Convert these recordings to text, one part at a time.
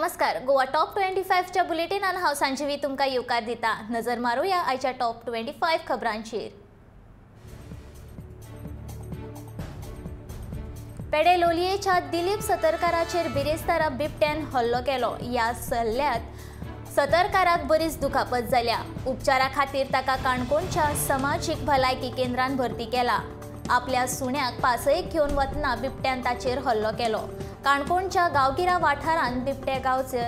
नमस्कार, गोवा टॉप 25 च्या बुलेटिनान हांव सांजवी तुमकां येवकार दिता। नजर मारूया आयच्या टॉप 25 खबरांचेर। पेडे लोलयेच्या दिलीप सतरकाराचेर बिरेस्तारा बिबट्यान हल्लो केलो। ह्या सल्ल्यात सतरकाराक बरीच दुखापत जाल्या। उपचारा खातीर ताका काणकोणच्या समाजीक भलायकी केंद्रान भरती केला। आपल्या सुण्याक पासयेक घेवन वतना बिबट्यान ताचेर हल्लो केलो। काणकोणच्या गांवगिरा वाठारांत बिबटे गांवचे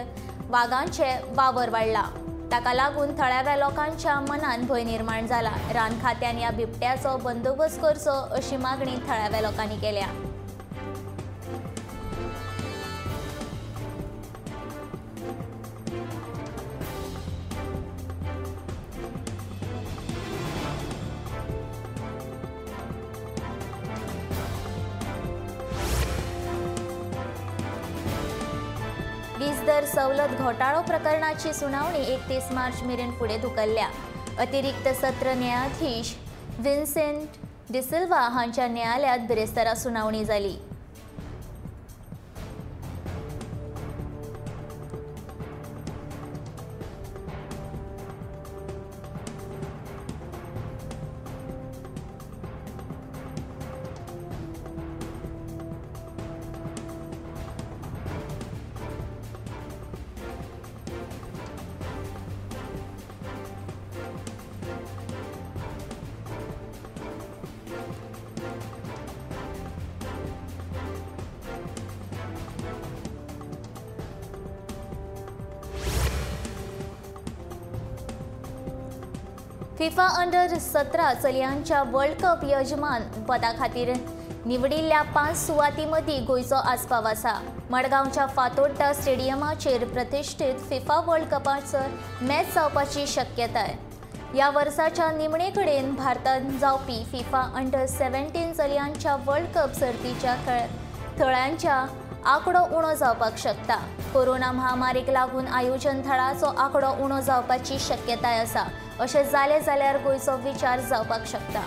वाघांचे वावर वाडला। ताका लागून थळाव्या लोकांच्या मनात भंय निर्माण जाला। रान खात्यान ह्या बिबट्याचो बंदोबस्त करचो अशी मागणी थळाव्या लोकांनी केल्या। वीज दर सवलत घोटाळो प्रकरणाची सुनावणी 31 मार्च मेरेन फुडें धुकल्ल्या। अतिरिक्त सत्र न्यायाधीश विन्सेंट डिसिल्वा हांच्या न्यायालयात बिरेस्तारा सुनावणी जाली। फिफा अंडर 17 चलयांच्या वर्ल्ड कप यजमान पदा खातीर निवडिल्ल्या 5 सुवातीं मदीं गोंयचो आस्पाव आसा। मडगांवच्या फातोड्डा स्टेडियमाचेर प्रतिश्ठीत फिफा वर्ल्ड कपाचो मॅच जावपाची शक्यताय। ह्या वर्साच्या निमणे कडेन भारतांत जावपी फिफा अंडर 17 चलयांच्या वर्ल्ड कप सर्तीच्या थळ्यांच्या आंकडो उणो जावपाक शकता। कोरोना महामारीक लागून आयोजन थळाचो आंकडो उणो जावपाची शक्यताय आसा। अशें जालें जाल्यार गोंयचो विचार जावपाक शकता।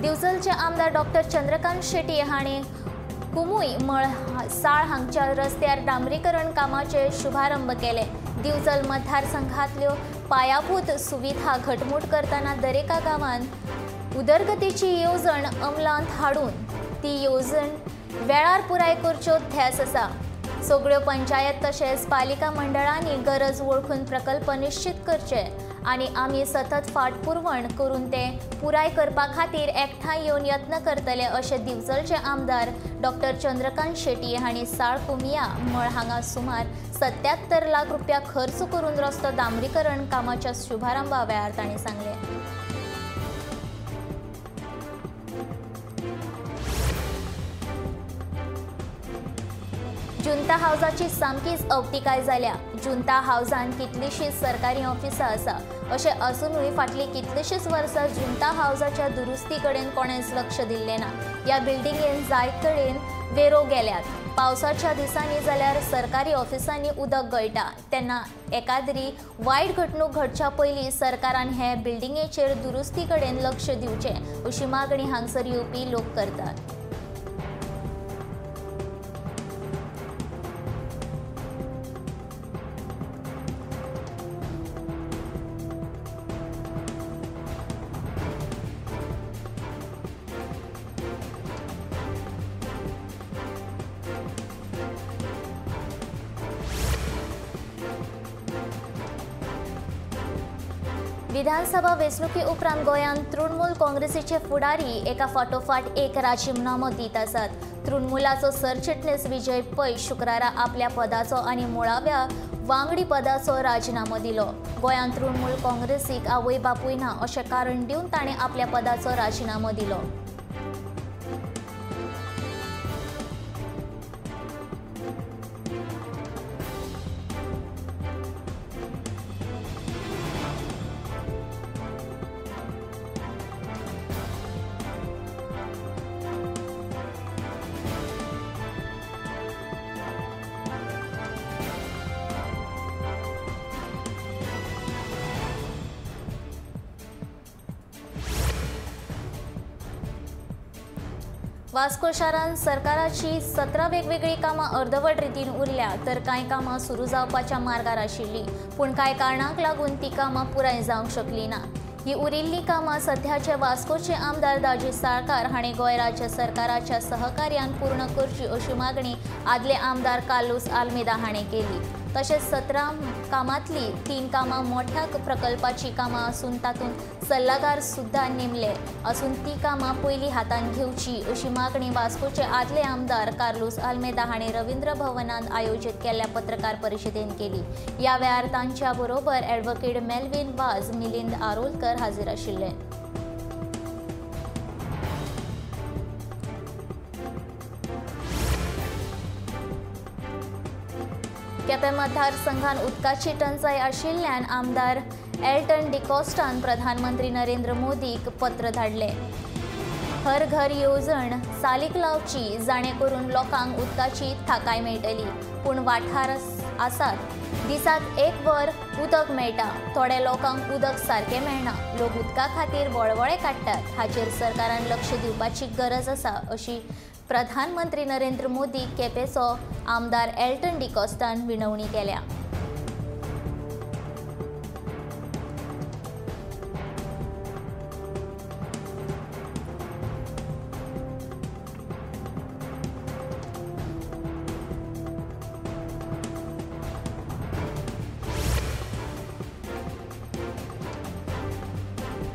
दिवचलचे आमदार डॉक्टर चंद्रकांत शेट्टी हांणी कुमुई मळसाळ हांगच्या रस्त्यार डांबरीकरण कामाचे शुभारंभ केले। दिवचल मतदारसंघातल्यो पायाभूत सुविधा घटमूट करतना दरेका गांवांत उदरगतीची येवजण अंमलांत हाडून ती येवजण वेळार पुराय करच्यो ध्यास आसा। सगळ्यो पंचायत तशेंच पालिका मंडळांनी गरज वळखून प्रकल्प निश्चित करचे आनी आमी सतत फाटपुरवण करून ते पुराय करपा खातीर एकठांय येवन यत्न करतले अशें दिवचलचे आमदार डॉक्टर चंद्रकांत शेट्टी हांणी साळ कुमिया मळ हांगा सुमार 77 लाख रुपया खर्च करून रस्तो डांबरीकरण कामाच्या शुभारंभा वेळार तांणी सांगले। जुंता हावजाची सामकीच अवतिकाय जाल्या। जुंता हावजान कितलीशीच सरकारी ऑफिसां आसा। अशें असूनय फाटलीं कितलीशीच वर्सां जुंता हावजाच्या दुरुस्ती कडेन कोणेंच लक्ष दिल्लें ना। ह्या बिल्डिंगेन जायत कडेन वेरो गेल्यात। पावसाच्या दिसांनी जाल्यार सरकारी ऑफिसांनी उदक गळटा तेन्ना एकाद्री वायट घडणूक घडच्या पयलीं सरकारान हे बिल्डिंगेचेर दुरुस्ती कडेन लक्ष दिवचें अशी मागणी हांगसर येवपी लोक करतात। विधानसभा वेंचणुकी उपरांत गोंयांत तृणमूल काँग्रेसीचे फुडारी एका फाटोफाट एक राजीनामो दीत आसात। तृणमूलाचो सरचिटणीस विजय पै शुक्रारा आपल्या पदाचो आनी मुळाव्या वांगडी पदाचो राजीनामो दिलो। गोंयांत तृणमूल काँग्रेसीक आवय बापूय ना अशें कारण दिवन ताणें आपल्या पदाचो राजीनामो दिलो। वास्को शारांत सरकाराची 17 वेगवेगळी कामां अर्दवट रितीन उरल्या तर कांय कामां सुरू जावपाच्या मार्गार आशिल्लीं, पूण कांय कारणांक लागून ती कामां पुराय जावंक शकलीं ना। ही उरिल्लीं कामां सध्याचे वास्कोचे आमदार दाजी साळकार हांणी गोंय राज्य सरकाराच्या सहकार्यान पूर्ण करची अशी मागणी आदले आमदार कार्लोस आल्मेदा हांणी केली। तशेंच 17 कामांतली 3 कामां मोठ्या प्रकल्पाची कामां आसून तातूंत सल्लागार सुद्दां नेमले आसून ती कामां पयलीं हातान घेवची अशी मागणी वास्कोचे आदले आमदार कार्लोस आल्मेदा हांणी रवींद्र भवनांत आयोजीत केल्ल्या पत्रकार परिशदेंत केली। ह्या वेळार तांच्या बरोबर ॲडव्होकेट मेल्विन वाज, मिलिंद आरोलकर हाजीर आशिल्ले। केपें मतदारसंघात उदकाची टंचाई आशिल्ल्यान आमदार एल्टन डिकोस्टान प्रधानमंत्री नरेंद्र मोदीक पत्र धाडले। हर घर येवजण चालीक लावची जाणे करून लोकांक उदकाची थाकाय मेळटली, पूण वाठार आसात दिसाक 1 वर उदक मेळटा, थोड्या लोकांक उदक सारकें मेळना, लोक उदका खातीर वळवळे काडटात, हाचेर सरकारान लक्ष दिवपाची गरज आसा अशी प्रधानमंत्री नरेंद्र मोदी केपेंचो आमदार एल्टन डिकोस्टान विनवणी केल्या।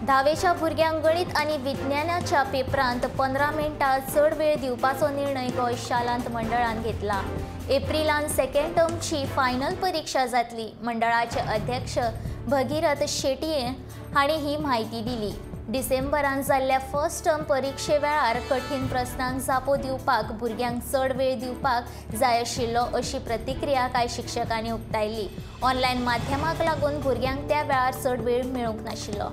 धावेच्या भुरग्यांक गणित आनी विज्ञानाच्या पेपरांत 15 मिनटां चड वेळ दिवपाचो निर्णय गोंय शालांत मंडळान घेतला। एप्रिलांत सेकंड टर्मची फायनल परीक्षा जातली। मंडळाचे अध्यक्ष भगीरथ शेटये हांणी ही म्हायती दिली। डिसेंबरांत जाल्ल्या फर्स्ट टर्म परीक्षे वेळार कठीण प्रस्नांक जापो दिवपाक भुरग्यांक चड वेळ दिवपाक जाय आशिल्लो अशी प्रतिक्रिया कांय शिक्षकांनी उक्तायली। ऑनलायन माध्यमाक लागून भुरग्यांक त्या वेळार चड वेळ मेळूंक नाशिल्लो।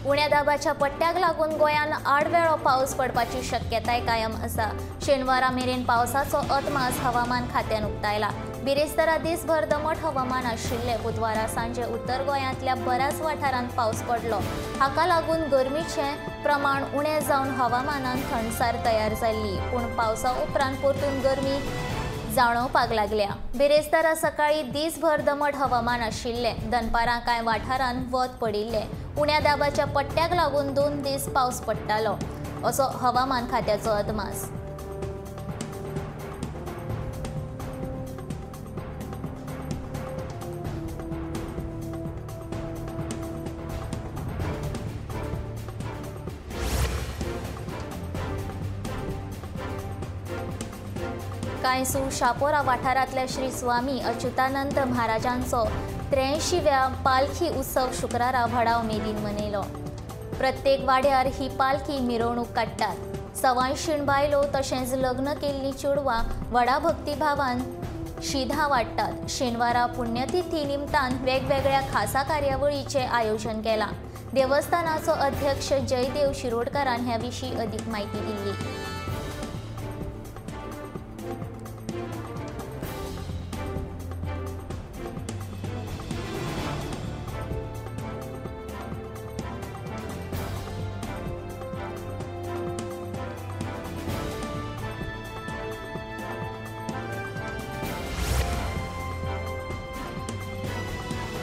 उण्या दाबाच्या पट्ट्याक लागून गोंयान आडवेळो पावस पडपाची शक्यताय कायम आसा। शेनवारा मेरेन पावसाचो अदमास हवामान खात्यान उक्तायला। बिरेस्तारा दीसभर दमट हवामान आशिल्ले। बुधवारा सांजे उत्तर गोंयांतल्या बऱ्याच वाठारांत पावस पडलो। हाका लागून गरमीचें प्रमाण उणें जावन हवामानान थंडसार तयार जाल्ली, पूण पावसा उपरांत परतून गरमी जाणवपाक लागल्या। बिरेस्तारा सकाळी दीसभर दमट हवामान आशिल्ले। दनपारां कांय वाठारांत वत पडिल्ले। उण्या दाबाच्या पट्ट्याक लागून 2 दीस पावस पडटालो असो हवामान खात्याचो अदमास। कांयसू शापोरा वाठारांतल्या श्री स्वामी अच्युतानंद महाराजांचो 83व्या पालखी उत्सव शुक्रारा व्हडा उमेदीन मनयलो। प्रत्येक वाड्यार ही पालखी मिरवणूक काडटात। सवायशीण बायलो तशेंच लग्न केल्लीं चेडवां व्हडा भक्तिभावान शिधा वाडटात। शेनवारा पुण्यतिथी निमतान वेगवेगळ्या खासा कार्यावळींचें आयोजन केलां। देवस्थानाचो अध्यक्ष जयदेव शिरोडकारान ह्या विशीं अदीक म्हायती दिल्ली।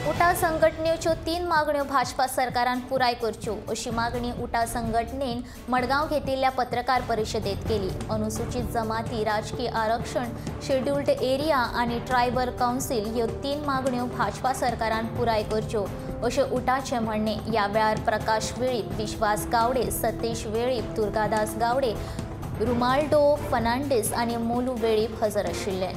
उटा संघटनेच्यो 3 मागण्यो भाजपा सरकारान पुराय करच्यो अशी मागणी उटा संघटनेन मडगांव घेतिल्ल्या पत्रकार परिशदेंत केली। अनुसूचित जमाती, राजकीय आरक्षण, शेड्युल्ड एरिया आनी ट्रायबल कावन्सिल ह्यो 3 मागण्यो भाजपा सरकारान पुराय करच्यो अशें उटाचें म्हणणे। ह्या वेळार प्रकाश वेळीप, विश्वास गावडे, सतीश वेळीप, दुर्गादास गावडे, रुमाल्डो फर्नांडीस आनी मोलू वेळीप हजर आशिल्ले।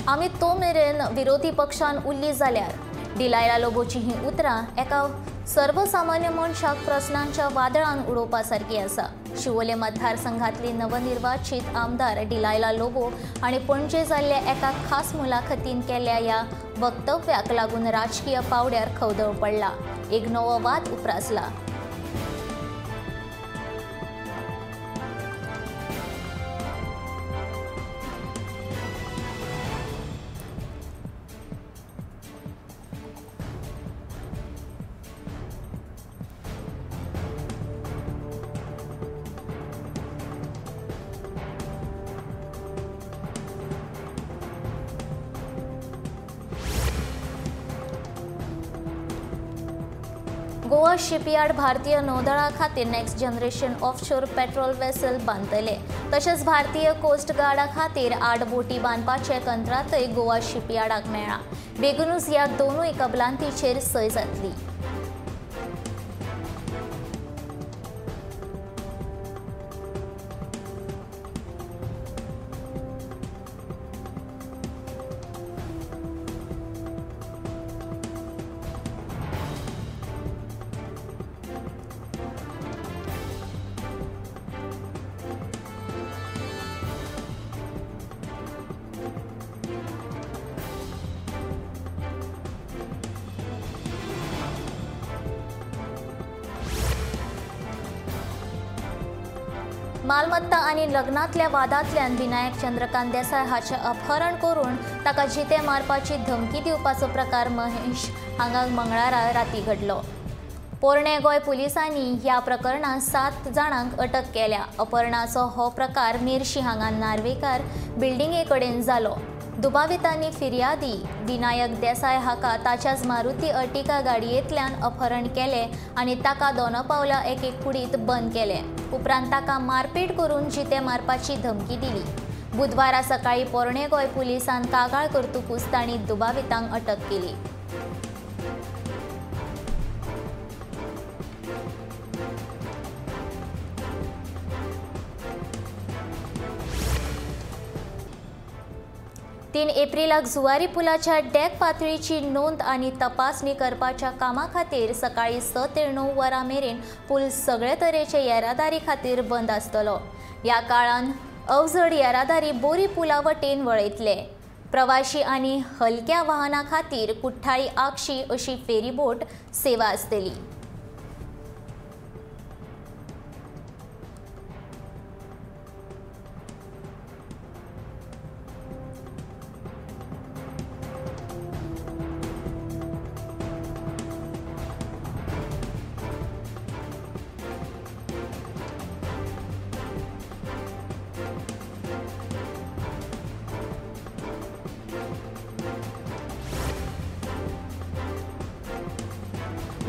आमी तो मेरेन विरोधी पक्षान उरली जाल्यार डिलायला लोबोची ही उतरां एका सर्वसामान्य मनशाक प्रस्नांच्या वादळान उडोवपा सारकी आसा. शिवोले मतदारसंघातली नवनिर्वाचित आमदार डिलायला लोबो हांणी पणजे जाल्ल्या एका खास मुलाखतीन केल्ल्या ह्या वक्तव्याक लागून राजकीय पावड्यार खवदळ पडला. एक नवो वाद उप्रासला. गोवा शिपयार्ड भारतीय नौदळा खातीर next generation offshore patrol vessel बांदतले. तशेंच भारतीय कोस्ट गार्डा खातीर 8 बोटी बांदपाचें कंत्राटय गोवा शिपयार्डाक मेळ्ळा. बेगीनूच ह्या दोनूय कबलातींचेर सय जातली. मालमत्ता आणि लग्नातल्या वादांतल्यान विनायक चंद्रकांत देसाय हाचें अपहरण करून ताका जिते मारपाची धमकी दिवपाचो प्रकार महेश हांगा मंगळारा राती घडलो. पोरणे गोंय पुलिसांनी ह्या प्रकरणांत 7 जाणांक अटक केल्या. अपहरणाचो हो प्रकार मेर्शी हांगा नार्वेकार बिल्डिंगे कडेन जालो. दुबावितांनी फिर्यादी विनायक देसाय हाका ताच्याच मारुती अर्टिगा गाडयेंतल्यान अपहरण केले आनी ताका दोनपावला एक कुडींत बंद केले. उपरांत ताका मारपीट करून जिते मारपाची धमकी दिली. बुधवारा सकाळी पोरणे गोंय पुलिसान कागाळ करतकूच तांणी दुबावितांक अटक केली. तीन एप्रिलाक जुवारी पुलाच्या डेक पातळीची नोंद आनी तपासणी करपाच्या कामा खातीर सकाळी 6 ते 9 वरां मेरेन पूल सगळे तरेचे येरादारी खातीर बंद आसतलो. ह्या काळान अवजड येरादारी बोरी पुला वटेन वळयतले. प्रवाशी आनी हलक्या वाहनां खातीर कुठ्ठाळी आगशी अशी फेरीबोट सेवा आसतली.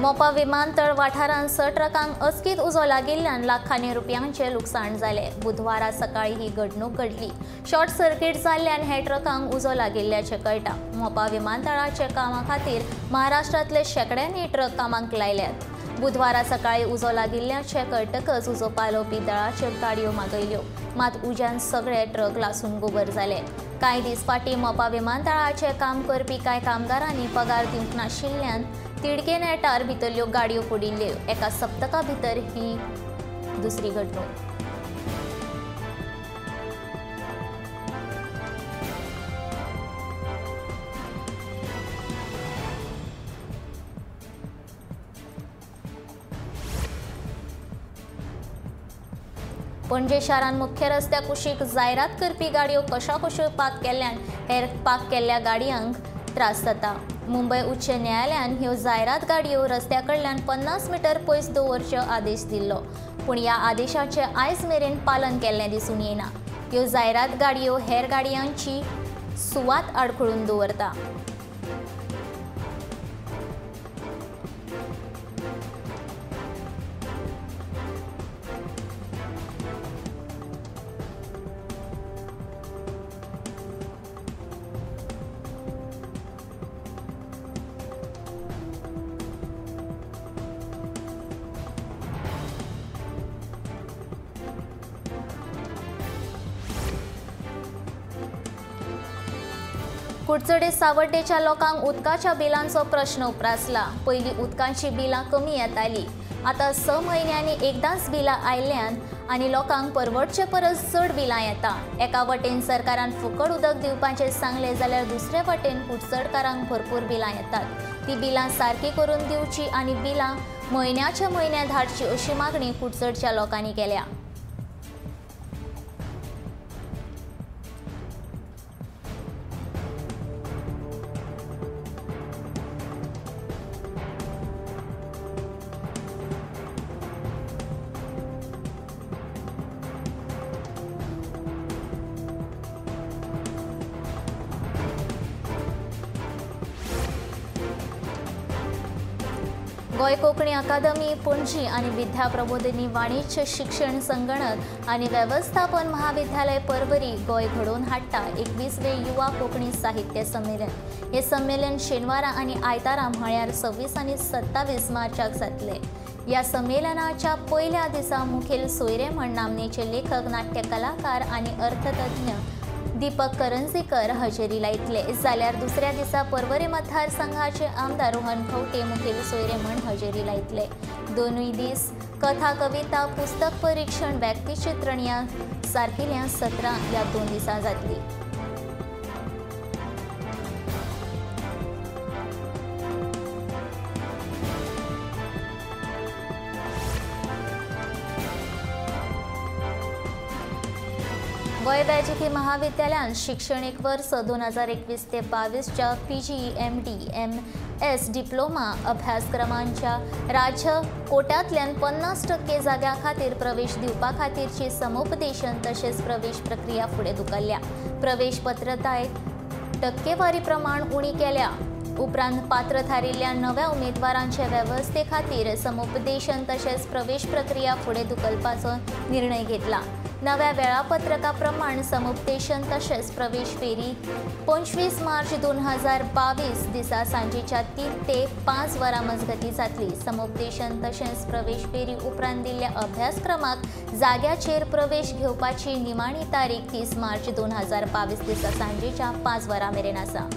मोपा विमानतळ वाठारांत 6 ट्रकांक अचकीत उजो लागिल्ल्यान लाखांनी रुपयांचे लुकसाण जाले. बुधवारा सकाळी ही घडणूक घडली. शॉर्ट सर्किट जाल्ल्यान हे ट्रकांक उजो लागिल्ल्याचें कळटा. मोपा विमानतळाचे कामा खातीर महाराष्ट्रांतले शेकड्यांनी ट्रक कामाक लायल्यात. बुधवारा सकाळी उजो लागिल्ल्याचें कळटकच उजो पालोवपी दळाच्यो गाडयो मागयल्यो. मात उज्यान सगळे ट्रक लासून गोबर जाले. कांय दीस फाटीं मोपा विमानतळाचें काम करपी कांय कामगारांनी पगार दिवंक नाशिल्ल्यान तिडके नेटार भितरल्यो गाडयो पडिल्ल्यो. एका सप्तका भितर ही दुसरी घडणूक. पणजे शारान मुख्य रस्त्या कुशीक जायरात करपी गाडयो कशा पार्क केल्ल्यान हेर पार्क केल्ल्या गाडयांक त्रास जाता. मुंबय उच्च न्यायालयान ह्यो जायरात गाडयो रस्त्या कडल्यान 50 मीटर पयस दवरच्यो आदेश दिल्लो. पूण ह्या आदेशाचे आयज मेरेन पालन केल्लें दिसून येना. ह्यो जायरात गाडयो हेर गाडयांची सुवात आडखळून दवरता. कुडचडे सावड्डेच्या लोकांक उदकाच्या बिलांचो प्रश्न उप्रासला। पयलीं उदकाची बिलां कमी येताली, आतां 6 म्हयन्यांनी एकदांच बिलां आयल्यान आनी लोकांक परवडचे परस चड बिलां येता। एका वटेन सरकारान फुकट उदक दिवपाचें सांगलें जाल्यार दुसरे वटेन कुडचडकारांक भरपूर बिलां येतात। ती बिलां सारकी करून दिवची आनी बिलां म्हयन्याचे म्हयने धाडची अशी मागणी कुडचडच्या लोकांनी केल्या। गोय कोंकणी अकादमी पणजी आनी विद्या प्रबोधिनी वाणिज्य शिक्षण संगणक आनी वेवस्थापन महाविद्यालय परवरी गोय घडोवन हाडटा 21वें युवा कोंकणी साहित्य संमेलन। हे संमेलन शेनवारा आनी आयतारा म्हळ्यार 26 आनी 27 मार्चाक जातले। ह्या संमेलनाच्या पयल्या दिसा मुखेल सोयरे म्हण नामनेचे लेखक, नाट्य कलाकार आनी अर्थतज्ञ दीपक करंजीकर हजेरी लायतले, जाल्यार दुसऱ्या दिसा पर्वरी मतदारसंघाचे आमदार रोहन खंवटे मुखेल सोयरे म्हण हजेरी लायतले। दोनूय दीस कथा, कविता, पुस्तक परीक्षण, व्यक्तिचित्रण ह्या सारकिल्या सत्रां ह्या 2 दिसां जातली। गोय वैजकी महाविद्यालयान शिक्षणीक वर्स 2021 ते 22च्या PG, MD, MS डिप्लोमा अभ्यासक्रमांच्या राज्य कोट्यांतल्यान 50% जाग्यां खातीर प्रवेश दिवपा खातीरची समुपदेशन तशेंच प्रवेश प्रक्रिया फुडें धुकल्ल्या। प्रवेश पत्रताय टक्केवारी प्रमाण उणी केल्या। उपरांत पात्र थारिल्ल्या नव्या उमेदवारांचे वेवस्थे खातीर समुपदेशन तशेंच प्रवेश प्रक्रिया फुडें धुकलपाचो निर्णय घेतला। नव्या वेळापत्रका प्रमाण समुपदेशन तशेंच प्रवेश फेरी 25 मार्च 2022 दिसा सांजेच्या 3 ते 5 वरां मजगतीं जातली। समुपदेशन तशेंच प्रवेश फेरी उपरांत दिल्ल्या अभ्यासक्रमाक जाग्याचेर प्रवेश घेवपाची निमाणी तारीख 30 मार्च 2022 दिसा सांजेच्या 5 वरां मेरेन आसा।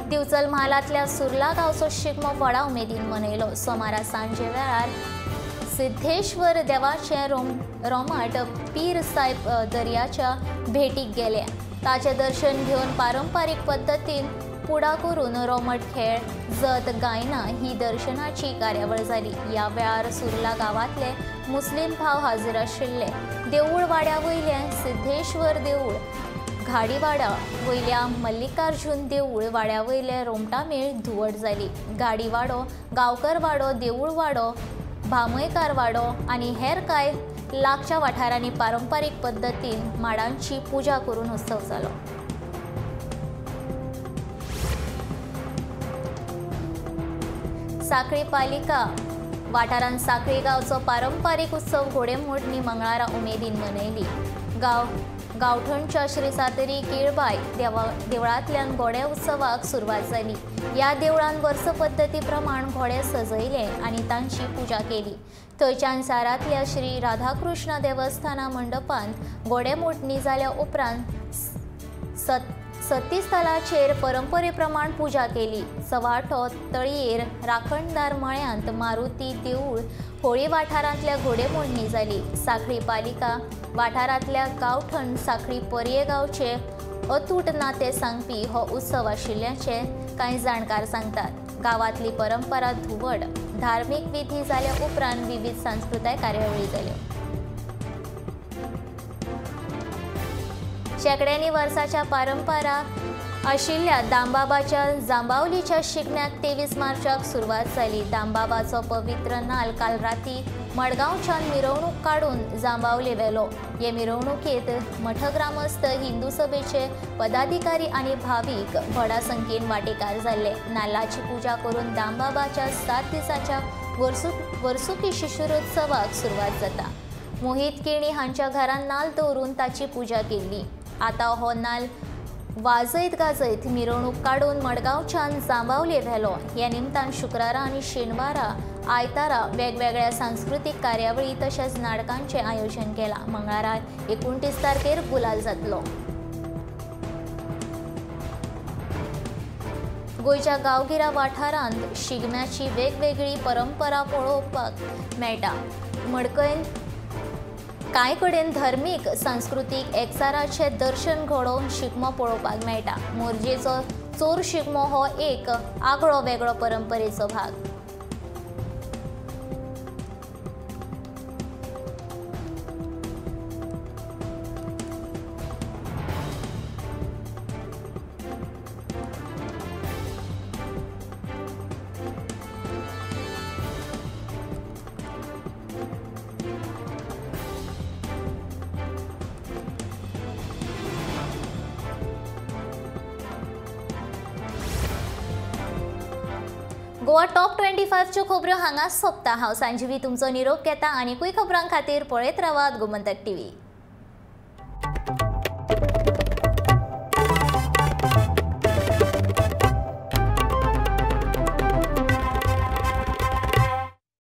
दिवचल म्हालांतल्या सुर्ला गांवचो शिगमो व्हडा उमेदीन मनयलो। सोमारा सांजे वेळार सिद्धेश्वर देवाचे रोमाट पीर साहेब दर्याच्या भेटीक गेले। ताचे दर्शन घेवन पारंपारीक पद्दतीन पुडा करून रोमट खेळ, जत, गायना ही दर्शनाची कार्यावळ जाली। ह्या वेळार सुर्ला गांवांतले मुस्लिम भाव हाजीर आशिल्ले। देवूळ वाड्या वयले सिद्धेश्वर देवूळ, घाडीवाडा वयल्या मल्लिकार्जुन देवूळ वाड्या वयले रोमटा मेळ धुवट जाली। गाडीवाडो, गांवकर वाडो, देवूळ वाडो, भामयकार वाडो आनी हेर कांय लागच्या वाठारांनी पारंपारीक पद्दतीन माडांची पुजा करून उत्सव जालो। साखळी पालिका वाठारांत साखळी गांवचो पारंपारीक उत्सव घोडेमोडणी मंगळारा उमेदीन मनयली। गांवठणच्या श्री सातेरी केळबाई देवळांतल्यान घोडे उत्सवाक सुरवात जाली। ह्या देवळान वर्स पद्दती प्रमाण घोडे सजयले आनी तांची पुजा केली। थंयच्यान शारांतल्या श्री राधाकृष्ण देवस्थाना मंडपांत घोडेमोडणी जाल्या उपरांत सतीस्थळाचेर परंपरे प्रमाण पुजा केली। सवाठो, तळयेर, राखणदार मळ्यांत मारुती देवूळ होळी वाठारांतल्या घोडेमोडणी जाली। साखळी पालिका वाठारांतल्या गांवठण साखळी पर्ये गांवचे अतूट नाते सांगपी हो उत्सव आशिल्ल्याचे कांय जाणकार सांगतात। गांवांतली परंपरा धुवड, धार्मीक विधी जाल्या उपरांत विविध सांस्कृतीक कार्यावळी जाल्यो। शेकड्यांनी वर्साच्या परंपरा आशिल्ल्या दामबाबाच्या जांबावलीच्या शिगम्याक 23 मार्चाक सुरवात जाली। दामबाबाचो पवित्र नाल काल राती मडगांवच्यान मिरवणूक काडून जांबावले व्हेलो। हे मिरवणुकेंत मठ ग्रामस्थ, हिंदू सभेचे पदाधिकारी आनी भावीक व्हडा संख्येन वांटेकार जाल्ले। नाल्लाची पुजा करून दामबाबाच्या 7 दिसांच्या वर्सुकी शिशुरोत्सवाक सुरवात जाता। मोहित केणी हांच्या घरान नाल दवरून ताची पुजा केल्ली। आतां हो नाल वाजयत गाजयत मिरवणूक काडून मडगांवच्यान जांबावले व्हेलो। ह्या निमतान शुक्रारा आनी शेनवारा आयतारा वेगवेगळ्या सांस्कृतीक कार्यावळी तशेंच नाटकांचें आयोजन केलां। मंगळारा 29 तारखेर गुलाल जातलो। गोयच्या गांवगिऱ्या वाठारांत शिगम्याची वेगवेगळी परंपरा पळोवपाक मेळटा। मडकयन कांय कडेन धर्मीक सांस्कृतीक एकचाराचे दर्शन घडोवन शिगमो पळोवपाक मेळटा। मोरजेचो चोर शिगमो हो एक आगळो वेगळो परंपरेचो भाग। गोवा टॉप 25 च्यो खबरो हांगाच सोंपता। हांव संजीवी तुमचो निरोप घेता। आनीकूय खबरां खातीर पळयत रावात गोमंतक टीव्ही।